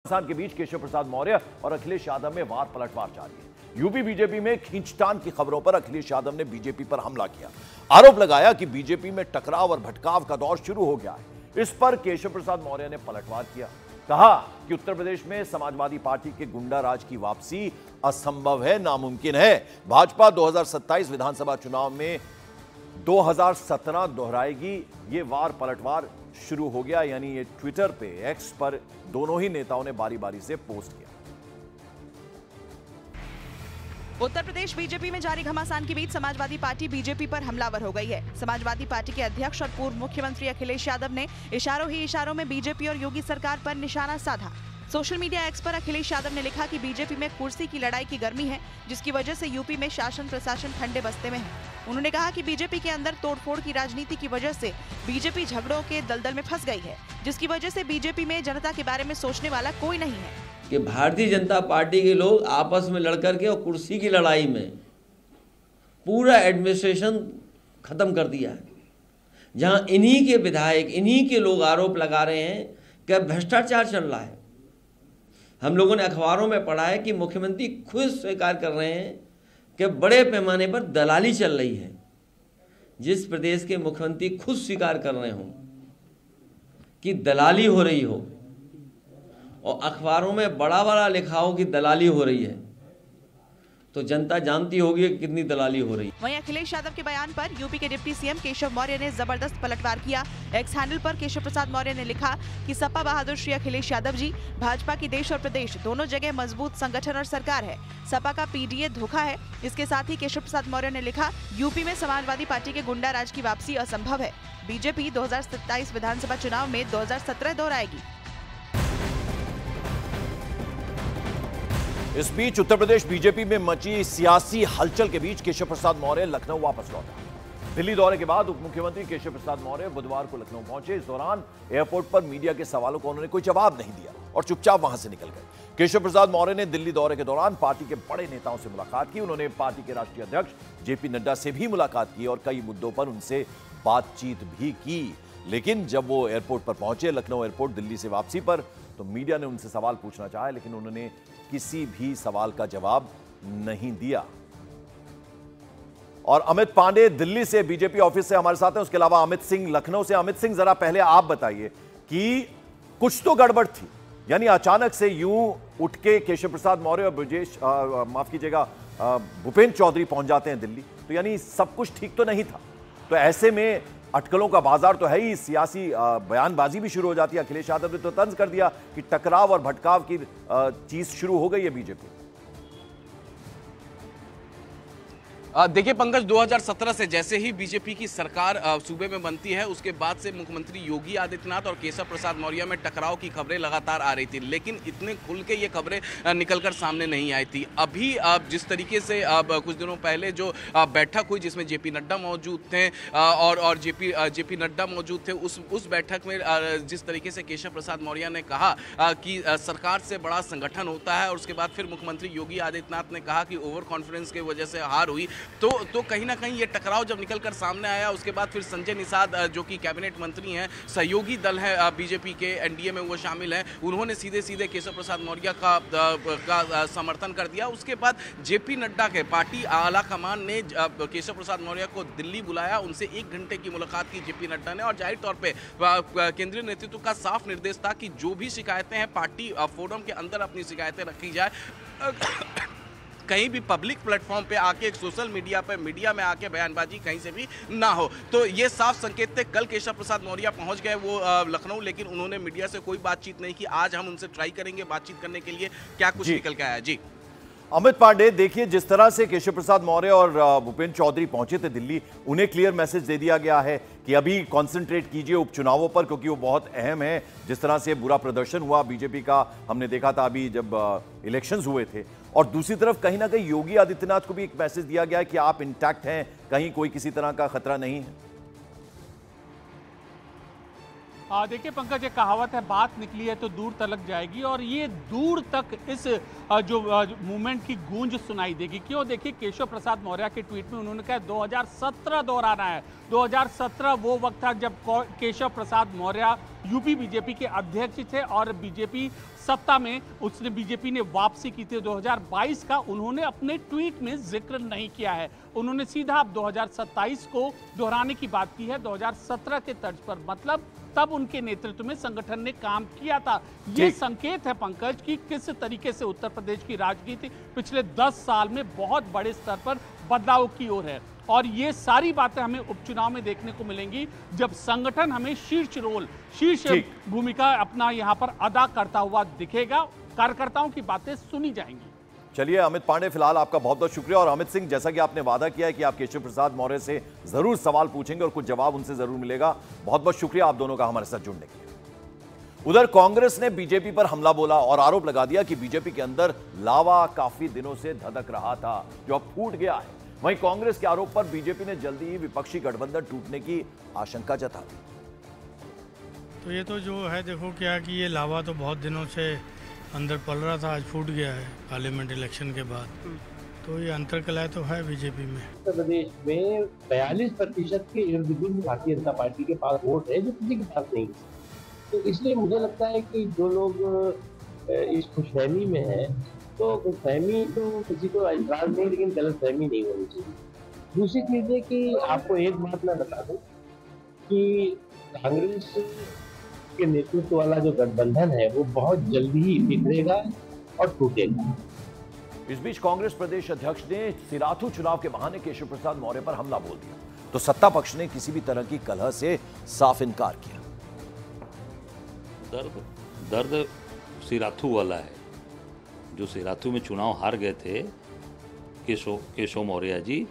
घमासान के बीच केशव प्रसाद मौर्य और अखिलेश यादव में वार पलटवार जारी है। यूपी बीजेपी में खींचतान की खबरों पर अखिलेश यादव ने बीजेपी पर हमला किया। आरोप लगाया कि बीजेपी में टकराव और भटकाव का दौर शुरू हो गया है। इस पर केशव प्रसाद मौर्य ने पलटवार किया। कहा कि उत्तर प्रदेश में समाजवादी पार्टी के गुंडा राज की वापसी असंभव है, नामुमकिन है। भाजपा 2027 विधानसभा चुनाव में 2017 दोहराएगी। ये वार पलटवार शुरू हो गया, यानी ये ट्विटर पे, एक्स पर दोनों ही नेताओं ने बारी बारी से पोस्ट किया। उत्तर प्रदेश बीजेपी में जारी घमासान के बीच समाजवादी पार्टी बीजेपी पर हमलावर हो गई है। समाजवादी पार्टी के अध्यक्ष और पूर्व मुख्यमंत्री अखिलेश यादव ने इशारों ही इशारों में बीजेपी और योगी सरकार पर निशाना साधा। सोशल मीडिया एक्स पर अखिलेश यादव ने लिखा कि बीजेपी में कुर्सी की लड़ाई की गर्मी है, जिसकी वजह से यूपी में शासन प्रशासन ठंडे बस्ते में है। उन्होंने कहा कि बीजेपी के अंदर तोड़फोड़ की राजनीति की वजह से बीजेपी झगड़ों के दलदल में फंस गई है, जिसकी वजह से बीजेपी में जनता के बारे में सोचने वाला कोई नहीं है। कि भारतीय जनता पार्टी के लोग आपस में लड़कर के और कुर्सी की लड़ाई में पूरा एडमिनिस्ट्रेशन खत्म कर दिया है। जहां इन्हीं के विधायक, इन्हीं के लोग आरोप लगा रहे हैं कि भ्रष्टाचार चल रहा है। हम लोगों ने अखबारों में पढ़ा है कि मुख्यमंत्री खुद स्वीकार कर रहे हैं कि बड़े पैमाने पर दलाली चल रही है। जिस प्रदेश के मुख्यमंत्री खुद स्वीकार कर रहे हों कि दलाली हो रही हो और अखबारों में बड़ा बड़ा लिखा हो कि दलाली हो रही है, तो जनता जानती होगी कि कितनी दलाली हो रही है। वहीं अखिलेश यादव के बयान पर यूपी के डिप्टी सीएम केशव मौर्य ने जबरदस्त पलटवार किया। एक्स हैंडल पर केशव प्रसाद मौर्य ने लिखा कि सपा बहादुर श्री अखिलेश यादव जी, भाजपा की देश और प्रदेश दोनों जगह मजबूत संगठन और सरकार है। सपा का पीडीए धोखा है। इसके साथ ही केशव प्रसाद मौर्य ने लिखा, यूपी में समाजवादी पार्टी के गुंडा राज की वापसी असंभव है। बीजेपी 2027 विधानसभा चुनाव में 2017 दोहराएगी। इस बीच उत्तर प्रदेश बीजेपी में मची सियासी हलचल के बीच केशव प्रसाद मौर्य लखनऊ वापस लौटा। दिल्ली दौरे के बाद उप मुख्यमंत्री केशव प्रसाद मौर्य बुधवार को लखनऊ पहुंचे। इस दौरान एयरपोर्ट पर मीडिया के सवालों को उन्होंने कोई जवाब नहीं दिया और चुपचाप वहां से निकल गए। केशव प्रसाद मौर्य ने दिल्ली दौरे के दौरान पार्टी के बड़े नेताओं से मुलाकात की। उन्होंने पार्टी के राष्ट्रीय अध्यक्ष जेपी नड्डा से भी मुलाकात की और कई मुद्दों पर उनसे बातचीत भी की। लेकिन जब वो एयरपोर्ट पर पहुंचे, लखनऊ एयरपोर्ट दिल्ली से वापसी पर, तो मीडिया ने उनसे सवाल पूछना चाहा, लेकिन उन्होंने किसी भी सवाल का जवाब नहीं दिया। और अमित पांडे दिल्ली से बीजेपी ऑफिस से हमारे साथ हैं, उसके अलावा अमित सिंह लखनऊ से। अमित सिंह, जरा पहले आप बताइए कि कुछ तो गड़बड़ थी, यानी अचानक से यूं उठ के केशव प्रसाद मौर्य और माफ कीजिएगा भूपेंद्र चौधरी पहुंच जाते हैं दिल्ली, तो यानी सब कुछ ठीक तो नहीं था। तो ऐसे में अटकलों का बाजार तो है ही, सियासी बयानबाजी भी शुरू हो जाती है। अखिलेश यादव ने तो तंज कर दिया कि टकराव और भटकाव की चीज शुरू हो गई है बीजेपी। देखिए पंकज, 2017 से जैसे ही बीजेपी की सरकार सूबे में बनती है, उसके बाद से मुख्यमंत्री योगी आदित्यनाथ और केशव प्रसाद मौर्य में टकराव की खबरें लगातार आ रही थी, लेकिन इतने खुल के ये खबरें निकलकर सामने नहीं आई थी। अभी जिस तरीके से कुछ दिनों पहले जो बैठक हुई जिसमें जेपी नड्डा मौजूद थे और जेपी नड्डा मौजूद थे, उस बैठक में जिस तरीके से केशव प्रसाद मौर्य ने कहा कि सरकार से बड़ा संगठन होता है, और उसके बाद फिर मुख्यमंत्री योगी आदित्यनाथ ने कहा कि ओवर कॉन्फिडेंस की वजह से हार हुई, तो कहीं ना कहीं ये टकराव जब निकलकर सामने आया, उसके बाद फिर संजय निषाद जो कि कैबिनेट मंत्री हैं, सहयोगी दल है बीजेपी के, एनडीए में वो शामिल हैं, उन्होंने सीधे सीधे केशव प्रसाद मौर्य का समर्थन कर दिया। उसके बाद जेपी नड्डा के पार्टी आला कमान ने केशव प्रसाद मौर्य को दिल्ली बुलाया, उनसे 1 घंटे की मुलाकात की जेपी नड्डा ने, और जाहिर तौर पर केंद्रीय नेतृत्व का साफ निर्देश था कि जो भी शिकायतें हैं पार्टी फोरम के अंदर अपनी शिकायतें रखी जाए, कहीं भी पब्लिक प्लेटफॉर्म पे आके, एक सोशल मीडिया पे, मीडिया में आके बयानबाजी कहीं से भी ना हो। तो ये साफ संकेत थे। कल केशव प्रसाद मौर्य पहुंच गए वो लखनऊ, लेकिन उन्होंने मीडिया से कोई बातचीत नहीं की। आज हम उनसे ट्राई करेंगे बातचीत करने के लिए, क्या कुछ निकल के आया। जी अमित पांडे, देखिए जिस तरह से केशव प्रसाद मौर्य और भूपेंद्र चौधरी पहुंचे थे दिल्ली, उन्हें क्लियर मैसेज दे दिया गया है कि अभी कंसंट्रेट कीजिए उपचुनावों पर, क्योंकि वो बहुत अहम है। जिस तरह से बुरा प्रदर्शन हुआ बीजेपी का, हमने देखा था अभी जब इलेक्शंस हुए थे। और दूसरी तरफ कहीं ना कहीं योगी आदित्यनाथ को भी एक मैसेज दिया गया है कि आप इंटैक्ट हैं, कहीं कोई किसी तरह का खतरा नहीं है। देखिए पंकज, एक कहावत है, बात निकली है तो दूर तलक जाएगी, और ये दूर तक इस जो मूवमेंट की गूंज सुनाई देगी। क्यों? देखिए केशव प्रसाद मौर्य के ट्वीट में उन्होंने कहा 2017 दोहराना है। 2017 वो वक्त था जब केशव प्रसाद मौर्य यूपी बीजेपी के अध्यक्ष थे और बीजेपी सत्ता में बीजेपी ने वापसी की थी 2022 का, उन्होंने अपने ट्वीट में जिक्र नहीं किया है। उन्होंने सीधा अब 2027 को दोहराने की बात की है, 2017 के तर्ज पर, मतलब तब उनके नेतृत्व में संगठन ने काम किया था। ये संकेत है पंकज कि किस तरीके से उत्तर प्रदेश की राजनीति पिछले 10 साल में बहुत बड़े स्तर पर बदलाव की ओर है। और ये सारी बातें हमें उपचुनाव में देखने को मिलेंगी, जब संगठन हमें शीर्ष भूमिका अपना यहाँ पर अदा करता हुआ दिखेगा, कार्यकर्ताओं की बातें सुनी जाएंगी। चलिए अमित पांडे, फिलहाल आपका बहुत बहुत शुक्रिया। और अमित सिंह, जैसा कि आपने वादा किया है कि आप केशव प्रसाद मौर्य से जरूर सवाल पूछेंगे और कुछ जवाब उनसे जरूर मिलेगा, बहुत बहुत शुक्रिया आप दोनों का हमारे साथ जुड़ने के लिए। उधर कांग्रेस ने बीजेपी पर हमला बोला और आरोप लगा दिया कि बीजेपी के अंदर लावा काफी दिनों से धधक रहा था, जो अब फूट गया है। वहीं कांग्रेस के आरोप पर बीजेपी ने जल्दी ही विपक्षी गठबंधन टूटने की आशंका जता दी। तो ये तो जो है, देखो क्या कि ये लावा तो बहुत दिनों से अंदर पल रहा था, आज फूट गया है पार्लियामेंट इलेक्शन के बाद। तो ये अंतरकलह तो है बीजेपी में। उत्तर प्रदेश में 42% के इर्द गिर्द भारतीय जनता पार्टी के पास वोट है, जो किसी के पास नहीं है। तो इसलिए मुझे लगता है कि जो लोग इस खुशफहमी में है, तो खुशफहमी तो किसी को एतराज नहीं, लेकिन गलतफहमी नहीं होनी चाहिए। दूसरी चीज़ है कि आपको एक बात मैं बता दूं कि कांग्रेस के नेतृत्व वाला जो गठबंधन है वो बहुत जल्दी ही बिखरेगा और टूटेगा। इस बीच कांग्रेस प्रदेश अध्यक्ष ने सिराथू चुनाव के बहाने केशव प्रसाद मौर्य पर हमला बोल दिया, तो सत्ता पक्ष ने किसी भी तरह की कलह से साफ इनकार किया। दर्द सिराथू वाला है, जो सिराथू में चुनाव हार गए थे केशव मौर्य जी,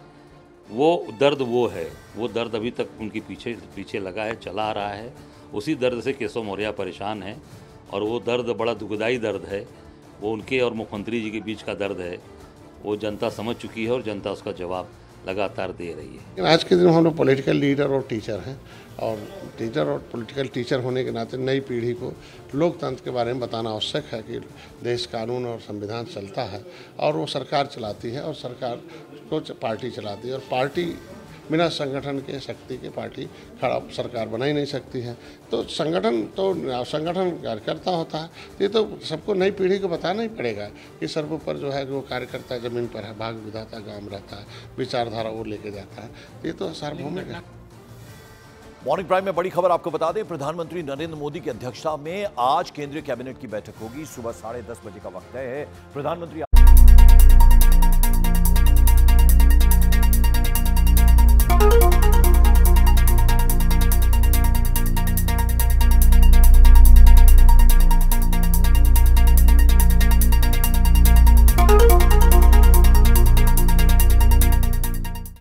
वो दर्द वो है, वो दर्द अभी तक उनके पीछे लगा है, चला आ रहा है। उसी दर्द से केशव मौर्य परेशान है और वो दर्द बड़ा दुखदाई दर्द है। वो उनके और मुख्यमंत्री जी के बीच का दर्द है, वो जनता समझ चुकी है और जनता उसका जवाब लगातार दे रही है। आज के दिन हम लोग पॉलिटिकल लीडर और टीचर हैं, और टीचर और पॉलिटिकल टीचर होने के नाते नई पीढ़ी को लोकतंत्र के बारे में बताना आवश्यक है कि देश कानून और संविधान चलता है और वो सरकार चलाती है और सरकार को पार्टी चलाती है, और पार्टी बिना संगठन के शक्ति के पार्टी खड़ा सरकार बना ही नहीं सकती है। तो संगठन कार्यकर्ता होता है। ये तो सबको नई पीढ़ी को बताना ही पड़ेगा कि सर्वोपरि जो है, जो कार्यकर्ता जमीन पर है, भाग विधाता गांव रहता है, विचारधारा वो लेके जाता है, ये तो सार्वभौमिक है। मॉर्निंग प्राइम में बड़ी खबर आपको बता दें, प्रधानमंत्री नरेंद्र मोदी की अध्यक्षता में आज केंद्रीय कैबिनेट की बैठक होगी। सुबह 10:30 बजे का वक्त है। प्रधानमंत्री